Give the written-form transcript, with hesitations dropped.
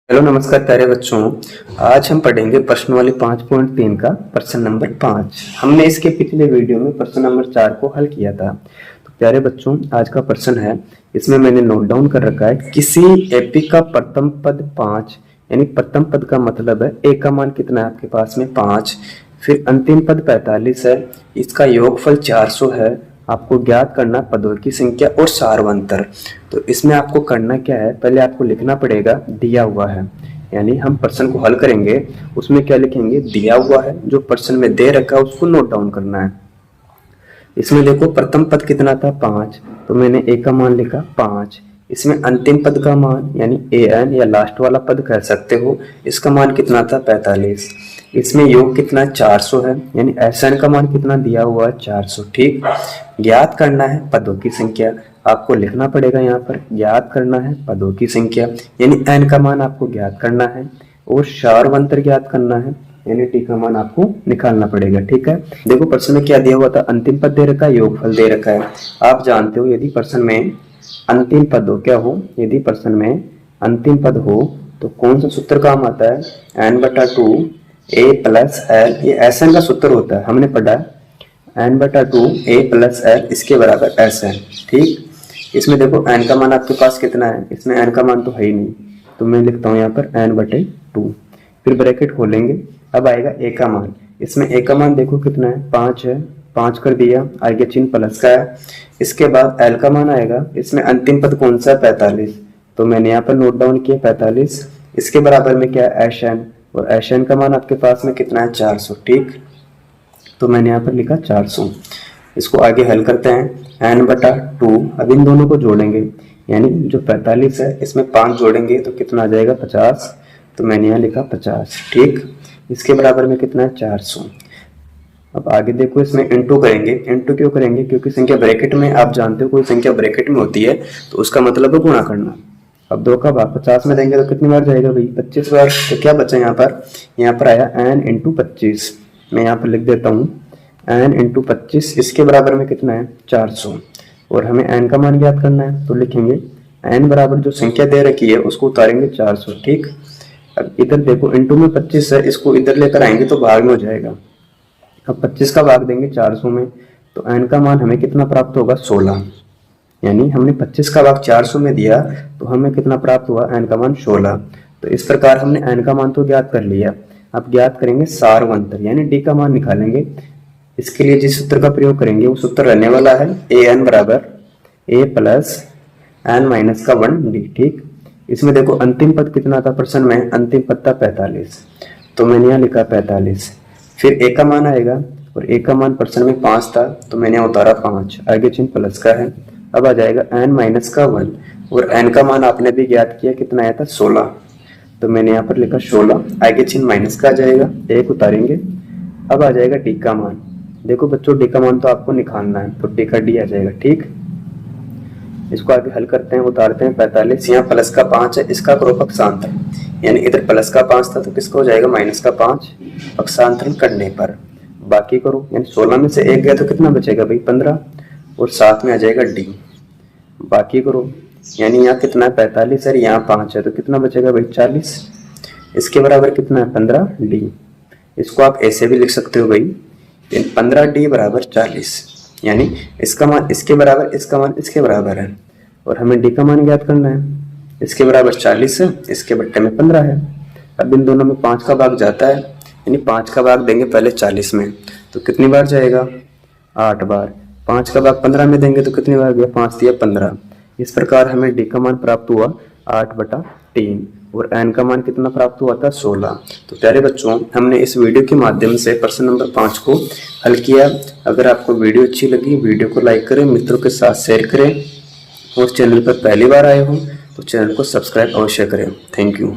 Hello नमस्कार प्यारे बच्चों। आज हम पढ़ेंगे प्रश्न वाली 5.3 का प्रश्न नंबर 5। हमने इसके पिछले वीडियो में प्रश्न नंबर 4 को हल किया था। तो प्यारे बच्चों आज का प्रश्न है, इसमें मैंने नोट डाउन कर रखा है, किसी एपी का प्रथम पद 5, यानी प्रथम पद का मतलब है ए का मान कितना है आपके पास में 5, फिर अंतिम पद 45 है, इसका योगफल 400 है, आपको ज्ञात करना पदों की संख्या और सारवंतर। तो इसमें आपको करना क्या है, पहले आपको लिखना पड़ेगा दिया हुआ है, यानी हम प्रश्न को हल करेंगे उसमें क्या लिखेंगे, दिया हुआ है, जो प्रश्न में दे रखा है उसको नोट डाउन करना है। इसमें देखो प्रथम पद कितना था 5, तो मैंने ए का मान लिखा 5। इसमें अंतिम पद का मान यानी ए एन या लास्ट वाला पद कह सकते हो, इसका मान कितना था 45। इसमें योग कितना 400 है, यानी एस एन का मान कितना दिया हुआ है 400। ठीक, ज्ञात करना है पदों की संख्या, आपको लिखना पड़ेगा यहाँ पर ज्ञात करना है पदों की संख्या, यानी एन का मान आपको ज्ञात करना है और सारवंतर ज्ञात करना है, यानी टी का मान आपको निकालना पड़ेगा। ठीक है, देखो प्रश्न में क्या दिया हुआ था, अंतिम पद दे रखा है, योगफल दे रखा है। आप जानते हो यदि प्रश्न में अंतिम पद हो, क्या हो, यदि प्रश्न में अंतिम पद हो तो कौन सा सूत्र काम आता है, n/2 a प्लस एल, ये एस एन का सूत्र होता है, हमने पढ़ा n/2 a प्लस एल इसके बराबर एस एन। ठीक, इसमें देखो n का मान आपके पास कितना है, इसमें n का मान तो है ही नहीं, तो मैं लिखता हूँ यहाँ पर n/2, फिर ब्रैकेट खोलेंगे, अब आएगा a का मान। इसमें a का मान देखो कितना है 5 है, 5 कर दिया, आगे चिन्ह प्लस का है। इसके बाद l का मान आएगा, इसमें अंतिम पद कौन सा है 45, तो मैंने यहाँ पर नोट डाउन किया 45। इसके बराबर में क्या है एस एन, और एस एन का मान आपके पास में कितना है 400। ठीक, तो मैंने यहाँ पर लिखा 400। इसको आगे हल करते हैं n/2, अब इन दोनों को जोड़ेंगे, यानी जो 45 है इसमें 5 जोड़ेंगे तो कितना आ जाएगा 50, तो मैंने यहाँ लिखा 50। ठीक, इसके बराबर में कितना है 400। अब आगे देखो इसमें इंटू करेंगे, इंटू क्यों करेंगे, क्योंकि संख्या ब्रैकेट में, आप जानते हो कोई संख्या ब्रैकेट में होती है तो उसका मतलब है गुणा करना। अब 2 का भाग 50 में देंगे तो कितनी बार जाएगा भाई 25 बार, तो क्या बचा यहाँ पर आया n × 25, मैं यहाँ पर लिख देता हूँ n × 25, इसके बराबर में कितना है 400, और हमें n का मान ज्ञात करना है, तो लिखेंगे n बराबर जो संख्या दे रखी है उसको उतारेंगे 400। ठीक, अब इधर देखो इंटू में 25 है, इसको इधर लेकर आएंगे तो भाग में हो जाएगा। अब 25 का भाग देंगे 400 में, तो n का मान हमें कितना प्राप्त होगा 16, यानी हमने 25 का भाग 400 में दिया तो हमें कितना प्राप्त हुआ n का मान 16। तो इस प्रकार हमने n का मान तो ज्ञात कर लिया, अब ज्ञात करेंगे सारवंतर, यानी d का मान निकालेंगे। इसके लिए जिस सूत्र का प्रयोग करेंगे वो सूत्र रहने वाला है an बराबर a प्लस n माइनस का 1d। ठीक, इसमें देखो अंतिम पद कितना था प्रश्न में, अंतिम पद था 45, तो मैंने यहाँ लिखा 45। फिर a का मान आएगा, और a का मान प्रश्न में 5 था तो मैंने उतारा 5, आगे चिन्ह प्लस का है। अब आ जाएगा n माइनस का 1, और n का मान आपने भी ज्ञात किया कितना आया था 16, तो मैंने यहाँ पर लिखा 16, आगे चिन्ह माइनस का आ जाएगा, 1 उतारेंगे। अब आ जाएगा d का मान, देखो बच्चों d का मान तो आपको निकालना है, तो d का d आ जाएगा। ठीक, इसको आगे हल करते हैं, उतारते हैं 45, यहाँ प्लस का 5 है, इसका करो पक्षांतर, यानी इधर प्लस का 5 था तो किसका हो जाएगा माइनस का 5, पक्षांतरण करने पर बाकी करो, यानी 16 में से 1 गया तो कितना बचेगा भाई 15, और साथ में आ जाएगा d, बाकी करो, यानी यहाँ कितना है 45 है, यहाँ 5 है तो कितना बचेगा भाई 40, इसके बराबर कितना है 15d। इसको आप ऐसे भी लिख सकते हो भाई 15d बराबर 40, यानी इसका मान इसके बराबर, इसका मान इसके बराबर है, और हमें d का मान ज्ञात करना है। इसके बराबर 40 है, इसके बट्टे में 15 है। अब इन दोनों में 5 का भाग जाता है, यानी 5 का भाग देंगे पहले 40 में तो कितनी बार जाएगा 8 बार, 5 का भाग 15 में देंगे तो कितनी बार गया 5 दिया 15। इस प्रकार हमें d का मान प्राप्त हुआ 8/3, और n का मान कितना प्राप्त हुआ था 16। तो प्यारे बच्चों हमने इस वीडियो के माध्यम से प्रश्न नंबर 5 को हल किया। अगर आपको वीडियो अच्छी लगी वीडियो को लाइक करें, मित्रों के साथ शेयर करें, और चैनल पर पहली बार आए हो तो चैनल को सब्सक्राइब अवश्य करें। Thank you.